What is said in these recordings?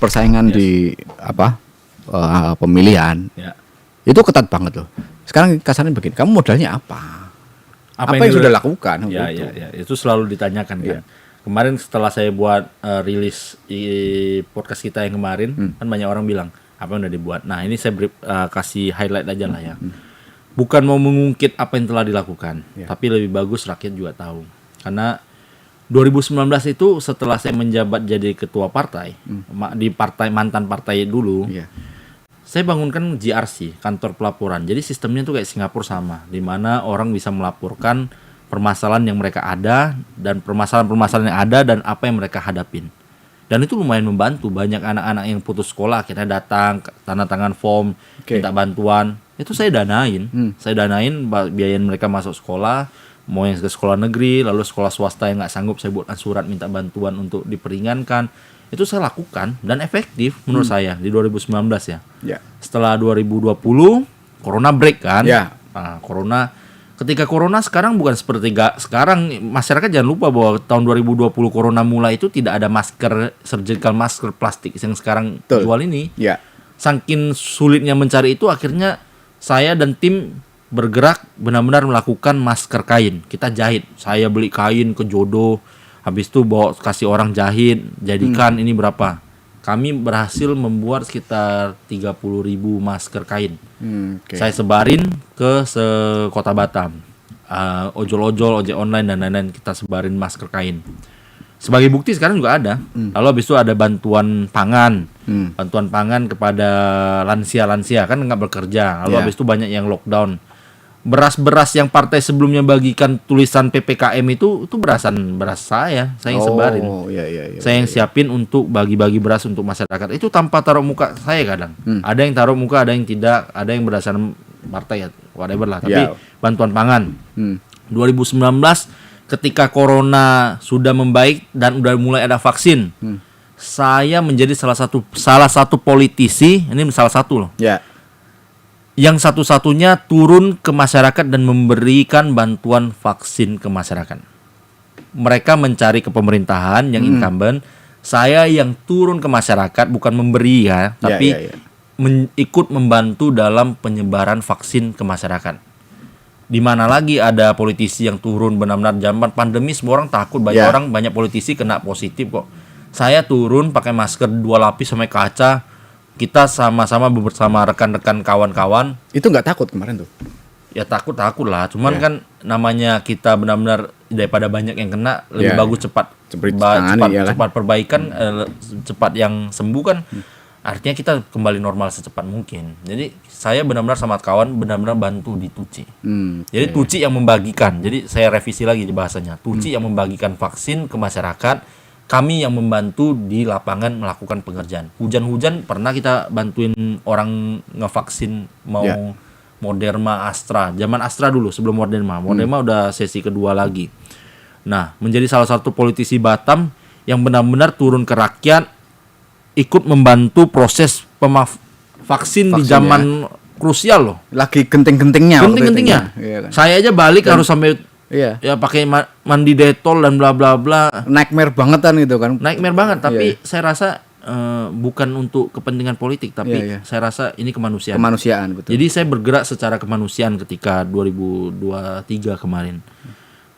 persaingan di pemilihan itu ketat banget loh. Sekarang kasarnya begini, kamu modalnya apa yang sudah lakukan? Ya, itu selalu ditanyakan kan. Kemarin setelah saya buat rilis podcast kita yang kemarin, kan banyak orang bilang apa yang udah dibuat. Nah ini saya kasih highlight aja lah ya. Bukan mau mengungkit apa yang telah dilakukan, tapi lebih bagus rakyat juga tahu. Karena 2019 itu setelah saya menjabat jadi ketua partai, di mantan partai dulu, saya bangunkan GRC, kantor pelaporan. Jadi sistemnya tuh kayak Singapura sama, di mana orang bisa melaporkan permasalahan yang mereka ada dan permasalahan-permasalahan yang ada dan apa yang mereka hadapin. Dan itu lumayan membantu, banyak anak-anak yang putus sekolah akhirnya datang, tanda tangan form, minta bantuan. Itu saya danain, biayain mereka masuk sekolah. Mau yang ke sekolah negeri, lalu sekolah swasta yang nggak sanggup, saya buatkan surat minta bantuan untuk diperingankan. Itu saya lakukan dan efektif menurut saya di 2019 ya. Setelah 2020 corona break kan. Nah, ketika corona sekarang bukan seperti sekarang, masyarakat jangan lupa bahwa tahun 2020 corona mulai itu tidak ada masker, surgical masker plastik yang sekarang jual ini. Saking sulitnya mencari itu, akhirnya saya dan tim bergerak benar-benar melakukan masker kain. Kita jahit. Saya beli kain ke Jodoh, habis itu bawa kasih orang jahit, jadikan ini berapa. Kami berhasil membuat sekitar 30.000 masker kain. Saya sebarin ke kota Batam. Ojol-ojol, ojek online dan lain-lain, kita sebarin masker kain. Sebagai bukti sekarang juga ada. Lalu habis itu ada bantuan pangan. Bantuan pangan kepada lansia-lansia kan nggak bekerja. Lalu habis itu banyak yang lockdown. Beras-beras yang partai sebelumnya bagikan tulisan PPKM itu beras saya yang sebarin. Saya yang siapin untuk bagi-bagi beras untuk masyarakat. Itu tanpa taruh muka saya kadang. Ada yang taruh muka, ada yang tidak, ada yang berdasarkan partai ya, whatever lah. Tapi bantuan pangan. 2019 ketika corona sudah membaik dan udah mulai ada vaksin, saya menjadi salah satu politisi, ini salah satu loh. Yang satu-satunya turun ke masyarakat dan memberikan bantuan vaksin ke masyarakat. Mereka mencari ke pemerintahan yang incumbent, saya yang turun ke masyarakat, bukan memberi ya, tapi ikut membantu dalam penyebaran vaksin ke masyarakat. Di mana lagi ada politisi yang turun benar-benar zaman pandemi, semua orang takut, banyak politisi kena positif kok. Saya turun pakai masker 2 lapis sampai kaca. Kita sama-sama bersama rekan-rekan kawan-kawan. Itu nggak takut kemarin tuh? Ya takut lah. Cuman kan namanya kita benar-benar daripada banyak yang kena, lebih bagus cepat perbaikan, cepat yang sembuh kan. Artinya kita kembali normal secepat mungkin. Jadi saya benar-benar sama kawan benar-benar bantu di Tuci. Jadi Tuci yang membagikan. Jadi saya revisi lagi di bahasanya. Tuci yang membagikan vaksin ke masyarakat. Kami yang membantu di lapangan melakukan pengerjaan. Hujan-hujan pernah kita bantuin orang ngevaksin mau Moderna, Astra. Zaman Astra dulu sebelum Moderna. Moderna udah sesi kedua lagi. Nah, menjadi salah satu politisi Batam yang benar-benar turun ke rakyat, ikut membantu proses vaksin di zaman krusial loh. Lagi genting-gentingnya. Saya aja balik harus sampai ya pakai mandi detol dan bla bla bla. Nightmare bangetan itu kan. Nightmare banget, tapi saya rasa bukan untuk kepentingan politik, tapi saya rasa ini kemanusiaan. Betul. Jadi saya bergerak secara kemanusiaan ketika 2023 kemarin.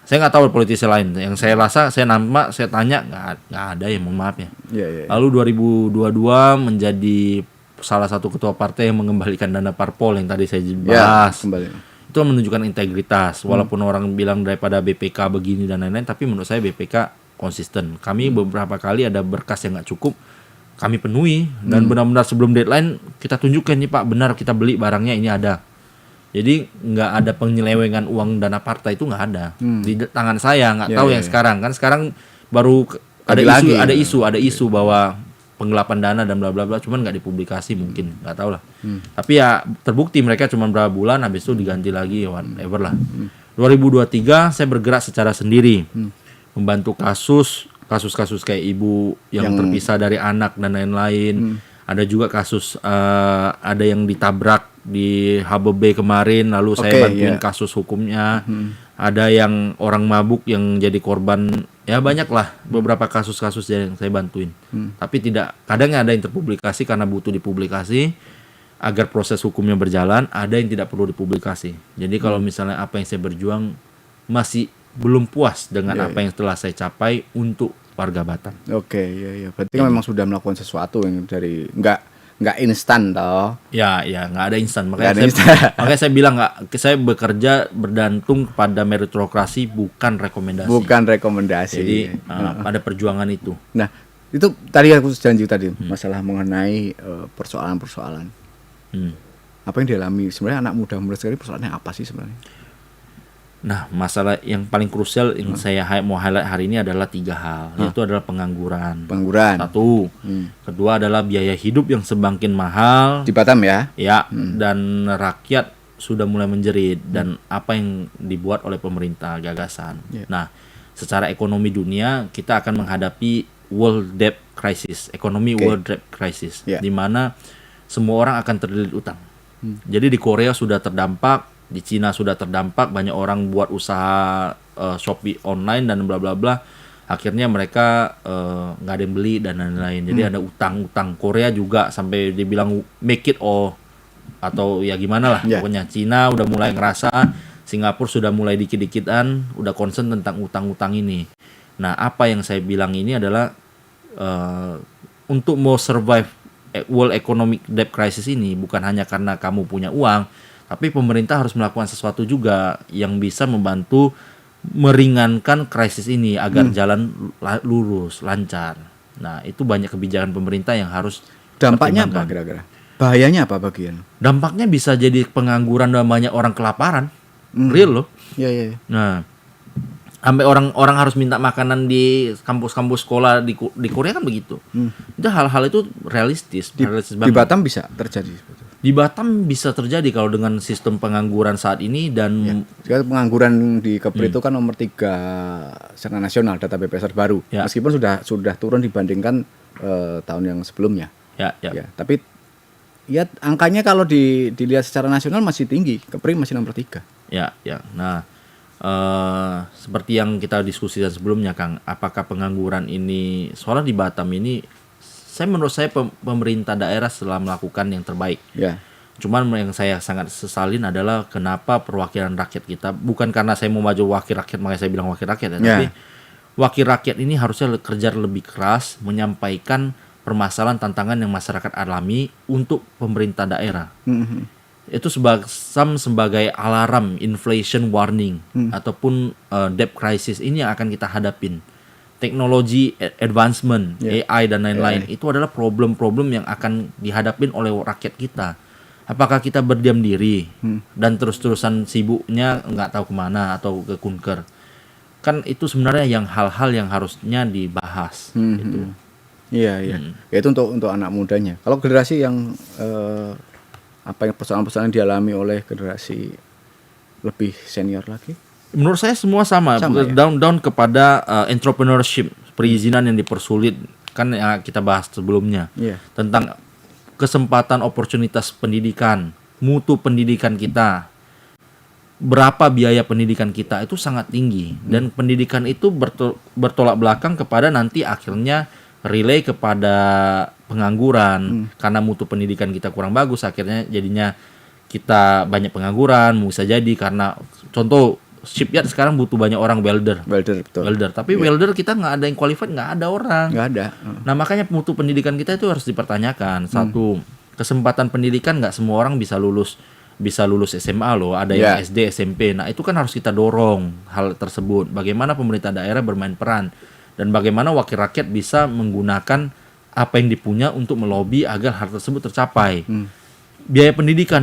Saya nggak tahu politisi lain. Yang saya rasa, saya tanya nggak ada ya, mohon maaf ya. Lalu 2022 menjadi salah satu ketua partai yang mengembalikan dana parpol yang tadi saya bahas. Itu menunjukkan integritas. Walaupun orang bilang daripada BPK begini dan lain-lain, tapi menurut saya BPK konsisten. Kami beberapa kali ada berkas yang nggak cukup, kami penuhi. Dan benar-benar sebelum deadline, kita tunjukkan nih Pak, benar kita beli barangnya ini ada. Jadi nggak ada penyelewengan uang dana partai, itu nggak ada. Di tangan saya, nggak tahu yang sekarang. Kan sekarang baru ada isu bahwa penggelapan dana dan bla bla bla, cuman nggak dipublikasi, mungkin nggak tahu lah. Tapi ya terbukti mereka cuma berapa bulan, habis itu diganti lagi, whatever lah. 2023 saya bergerak secara sendiri, membantu kasus kayak ibu yang terpisah dari anak dan lain-lain. Ada juga kasus ada yang ditabrak di Harbor Bay kemarin, lalu saya bantuin kasus hukumnya. Ada yang orang mabuk yang jadi korban, ya banyak lah beberapa kasus-kasus yang saya bantuin. Tapi kadang ada yang terpublikasi karena butuh dipublikasi agar proses hukumnya berjalan, ada yang tidak perlu dipublikasi. Jadi kalau misalnya apa yang saya berjuang masih belum puas dengan apa yang telah saya capai untuk warga Batam. Oke, iya. Berarti kan memang sudah melakukan sesuatu yang dari nggak instan toh. Ya, nggak ada instan. Makanya saya bilang saya bekerja bergantung pada meritokrasi bukan rekomendasi. Bukan rekomendasi. Jadi ada perjuangan itu. Nah, itu tadi aku janji tadi masalah mengenai persoalan-persoalan. Apa yang dialami sebenarnya anak muda sekali, persoalannya apa sih sebenarnya? Nah, masalah yang paling krusial yang saya mau highlight hari ini adalah 3 hal, yaitu adalah pengangguran. Satu. Kedua adalah biaya hidup yang semakin mahal di Batam ya. Ya, dan rakyat sudah mulai menjerit dan apa yang dibuat oleh pemerintah gagasan. Nah, secara ekonomi dunia kita akan menghadapi world debt crisis, world debt crisis, di mana semua orang akan terlilit utang. Jadi di Korea sudah terdampak, di Cina sudah terdampak, banyak orang buat usaha Shopee online dan bla bla bla. Akhirnya mereka nggak ada yang beli dan lain-lain. Jadi ada utang-utang. Korea juga sampai dibilang make it atau ya gimana lah. Pokoknya Cina udah mulai ngerasa, Singapura sudah mulai dikit-dikitan, udah concern tentang utang-utang ini. Nah, apa yang saya bilang ini adalah untuk mau survive world economic debt crisis ini bukan hanya karena kamu punya uang, tapi pemerintah harus melakukan sesuatu juga yang bisa membantu meringankan krisis ini agar jalan lurus, lancar. Nah, itu banyak kebijakan pemerintah yang harus dampaknya apa kira-kira? Bahayanya apa bagian? Dampaknya bisa jadi pengangguran dan banyak orang kelaparan. Real loh. Iya. Nah, sampai orang harus minta makanan di kampus-kampus sekolah di Korea kan begitu. Itu hal-hal itu realistis banget. Di Batam bisa terjadi. Di Batam bisa terjadi kalau dengan sistem pengangguran saat ini dan pengangguran di Kepri itu kan nomor 3 secara nasional data BPS terbaru. Meskipun sudah turun dibandingkan tahun yang sebelumnya. Tapi ya angkanya kalau dilihat secara nasional masih tinggi. Kepri masih nomor 3. Nah, seperti yang kita diskusikan sebelumnya, Kang, apakah pengangguran ini soalnya di Batam ini menurut saya pemerintah daerah telah melakukan yang terbaik. Cuman yang saya sangat sesalin adalah kenapa perwakilan rakyat kita, bukan karena saya mau maju wakil rakyat makanya saya bilang wakil rakyat tapi wakil rakyat ini harusnya kerja lebih keras menyampaikan permasalahan tantangan yang masyarakat alami untuk pemerintah daerah. Itu sebagai alarm inflation warning ataupun debt crisis ini yang akan kita hadapin. Teknologi advancement, AI dan lain-lain itu adalah problem-problem yang akan dihadapin oleh rakyat kita. Apakah kita berdiam diri dan terus-terusan sibuknya nggak tahu kemana atau ke kunker? Kan itu sebenarnya hal-hal yang harusnya dibahas. Gitu. Iya. Itu untuk anak mudanya. Kalau generasi yang apa yang persoalan-persoalan dialami oleh generasi lebih senior lagi? Menurut saya semua sama down kepada entrepreneurship, perizinan yang dipersulit kan yang kita bahas sebelumnya tentang kesempatan oportunitas pendidikan, mutu pendidikan kita, berapa biaya pendidikan kita itu sangat tinggi dan pendidikan itu bertolak belakang kepada nanti akhirnya relay kepada pengangguran karena mutu pendidikan kita kurang bagus, akhirnya jadinya kita banyak pengangguran. Bisa jadi karena contoh shipyard sekarang butuh banyak orang welder betul. Tapi welder kita nggak ada yang qualified, nggak ada orang, nggak ada. Nah, makanya mutu pendidikan kita itu harus dipertanyakan. Satu, kesempatan pendidikan nggak semua orang bisa lulus SMA loh, ada yang SD, SMP. Nah, itu kan harus kita dorong hal tersebut. Bagaimana pemerintah daerah bermain peran dan bagaimana wakil rakyat bisa menggunakan apa yang dipunya untuk melobi agar hal tersebut tercapai. Biaya pendidikan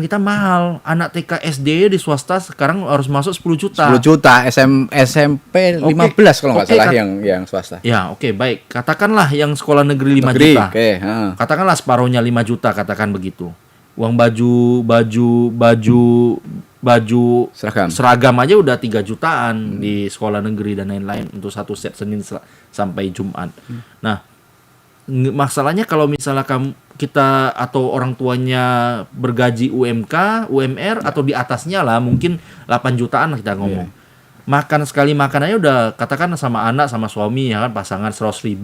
kita mahal. Anak TK SD di swasta sekarang harus masuk 10 juta. 10 juta, SMP 15 kalau nggak salah yang swasta. Ya, baik. Katakanlah yang sekolah negeri 5 juta. Katakanlah separuhnya 5 juta, katakan begitu. Uang baju seragam aja udah 3 jutaan di sekolah negeri dan lain-lain untuk satu set Senin sampai Jumat. Nah, masalahnya kalau misalnya kita atau orang tuanya bergaji UMK, UMR atau di atasnya lah, mungkin 8 jutaan kita ngomong. Makan sekali makan aja udah katakan sama anak sama suami ya kan, pasangan 100.000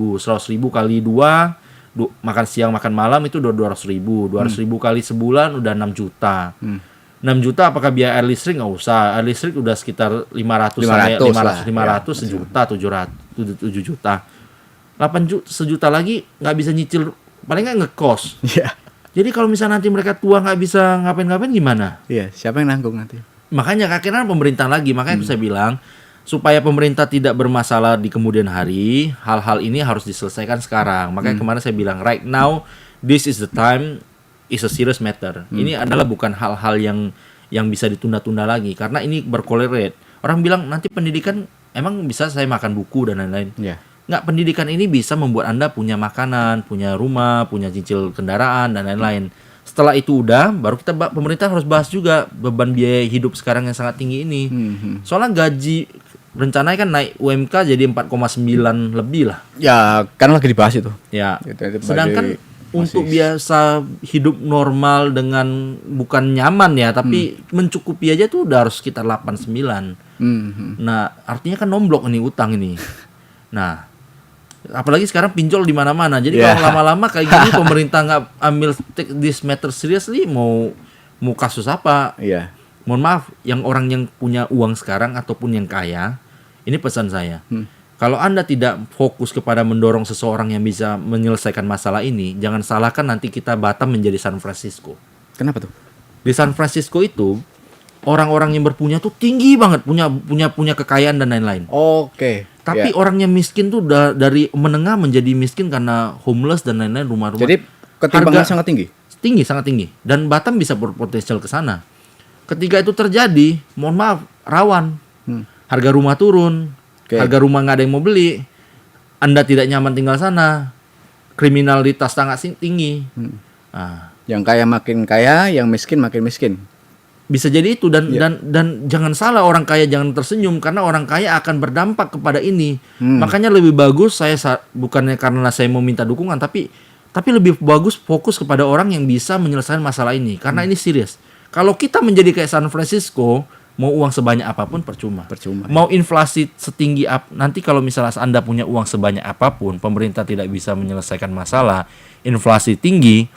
kali 2 makan siang makan malam itu udah 200.000 kali sebulan udah 6 juta. 6 juta apakah biaya air listrik? Nggak usah. Air listrik udah sekitar 500 sejuta, 7 juta. 1 juta lagi nggak bisa nyicil, paling nggak ngekos. Jadi kalau misalnya nanti mereka tua nggak bisa ngapain-ngapain gimana? Siapa yang nanggung nanti? Makanya akhirnya pemerintah lagi. Makanya saya bilang supaya pemerintah tidak bermasalah di kemudian hari, hal-hal ini harus diselesaikan sekarang. Makanya kemarin saya bilang right now this is the time. Is a serious matter. Ini adalah bukan hal-hal yang bisa ditunda-tunda lagi karena ini berkorelate. Orang bilang nanti pendidikan emang bisa saya makan buku dan lain-lain. Nggak, pendidikan ini bisa membuat Anda punya makanan, punya rumah, punya cicil kendaraan dan lain-lain. Setelah itu udah, baru pemerintah harus bahas juga beban biaya hidup sekarang yang sangat tinggi ini. Soalnya gaji rencananya kan naik UMK jadi 4,9 lebih lah. Ya, kan lagi dibahas itu. Ya. Sedangkan untuk biasa hidup normal dengan bukan nyaman ya, tapi mencukupi aja tuh udah harus sekitar 8,9. Nah, artinya kan nomblok nih utang ini. Nah, apalagi sekarang pinjol di mana-mana. Jadi kalau lama-lama kayak gini pemerintah nggak ambil take this matter seriously, mau kasus apa? Mohon maaf, yang orang yang punya uang sekarang ataupun yang kaya, ini pesan saya. Kalau Anda tidak fokus kepada mendorong seseorang yang bisa menyelesaikan masalah ini, jangan salahkan nanti kita Batam menjadi San Francisco. Kenapa tuh? Di San Francisco itu orang-orang yang berpunya tuh tinggi banget, punya kekayaan dan lain-lain. Tapi orang yang miskin tuh dari menengah menjadi miskin karena homeless dan lain-lain, rumah-rumah. Jadi ketimpangan sangat tinggi. Sangat tinggi. Dan Batam bisa berpotensial ke sana. Ketika itu terjadi, mohon maaf, rawan. Harga rumah turun. Harga rumah nggak ada yang mau beli, Anda tidak nyaman tinggal sana, kriminalitas sangat tinggi. Yang kaya makin kaya, yang miskin makin miskin. Bisa jadi itu dan jangan salah, orang kaya jangan tersenyum karena orang kaya akan berdampak kepada ini. Makanya lebih bagus saya bukannya karena saya mau minta dukungan, tapi lebih bagus fokus kepada orang yang bisa menyelesaikan masalah ini karena ini serius. Kalau kita menjadi kayak San Francisco, mau uang sebanyak apapun percuma. Mau inflasi setinggi nanti kalau misalnya Anda punya uang sebanyak apapun, pemerintah tidak bisa menyelesaikan masalah, inflasi tinggi,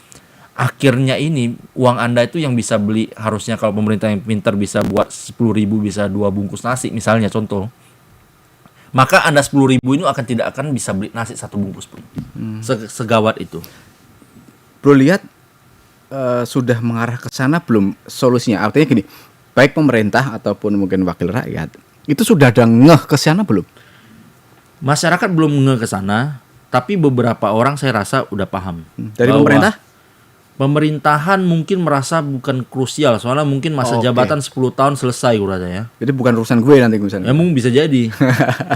akhirnya ini uang Anda itu yang bisa beli, harusnya kalau pemerintah yang pintar bisa buat 10.000 bisa 2 bungkus nasi misalnya contoh. Maka Anda 10.000 ini tidak akan bisa beli nasi 1 bungkus pun. Segawat itu. Bro lihat sudah mengarah ke sana belum solusinya? Artinya gini, baik pemerintah ataupun mungkin wakil rakyat itu sudah ada ngeh ke sana belum? Masyarakat belum ngeh ke sana, tapi beberapa orang saya rasa udah paham. Dari pemerintah? Pemerintahan mungkin merasa bukan krusial, soalnya mungkin masa jabatan 10 tahun selesai ya. Jadi bukan urusan gue nanti misalnya. Ya mungkin bisa jadi.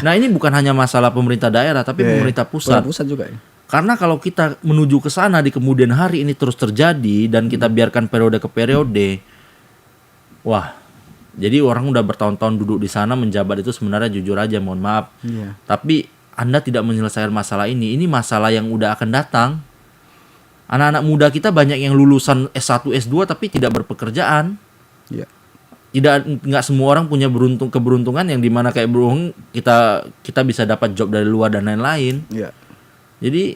Nah, ini bukan hanya masalah pemerintah daerah, tapi pemerintah pusat. Pusat juga ya. Karena kalau kita menuju ke sana di kemudian hari ini terus terjadi dan kita biarkan periode ke periode, wah, jadi orang udah bertahun-tahun duduk di sana menjabat itu sebenarnya jujur aja mohon maaf. Tapi Anda tidak menyelesaikan masalah ini masalah yang udah akan datang. Anak-anak muda kita banyak yang lulusan S1, S2 tapi tidak berpekerjaan. Nggak semua orang punya keberuntungan yang dimana kayak Bro kita bisa dapat job dari luar dan lain-lain. Jadi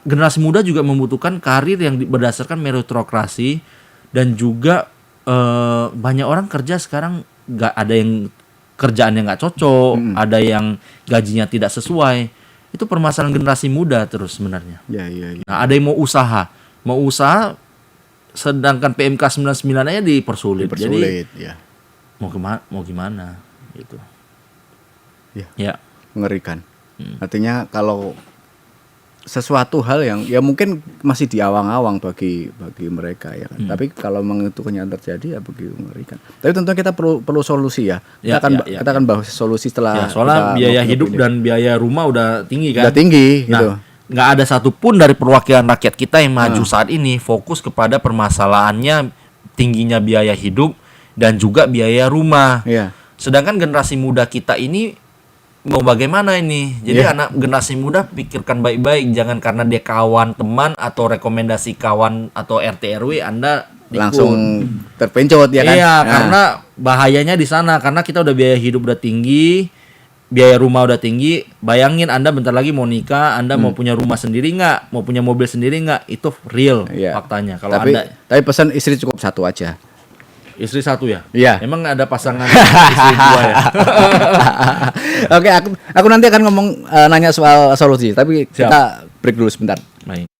generasi muda juga membutuhkan karir yang berdasarkan meritokrasi. Dan juga banyak orang kerja sekarang nggak ada yang kerjaan yang nggak cocok, ada yang gajinya tidak sesuai. Itu permasalahan generasi muda terus sebenarnya. Nah, ada yang mau usaha, sedangkan PMK 99 aja dipersulit. Jadi mau gimana gitu. Mengerikan. Artinya kalau sesuatu hal yang ya mungkin masih di awang-awang bagi mereka ya kan. Tapi kalau memang itu kenyataan terjadi ya begitu mengerikan. Tapi tentunya kita perlu solusi ya. Kita akan bahas solusi setelah soalnya biaya hidup dan biaya rumah udah tinggi kan. Udah tinggi gitu. Nggak ada satupun dari perwakilan rakyat kita yang maju saat ini fokus kepada permasalahannya tingginya biaya hidup dan juga biaya rumah. Sedangkan generasi muda kita ini mau bagaimana ini? Jadi anak generasi muda pikirkan baik-baik, jangan karena dia kawan teman atau rekomendasi kawan atau RT RW Anda langsung terpencot ya kan? Iya, karena bahayanya di sana karena kita udah biaya hidup udah tinggi, biaya rumah udah tinggi. Bayangin Anda bentar lagi mau nikah, Anda mau punya rumah sendiri nggak, mau punya mobil sendiri nggak? Itu real faktanya. Kalau tapi pesan istri cukup satu aja. Istri satu ya? Iya. Emang ada pasangan istri dua ya? Oke, aku nanti akan ngomong nanya soal solusi, tapi kita break dulu sebentar. Baik.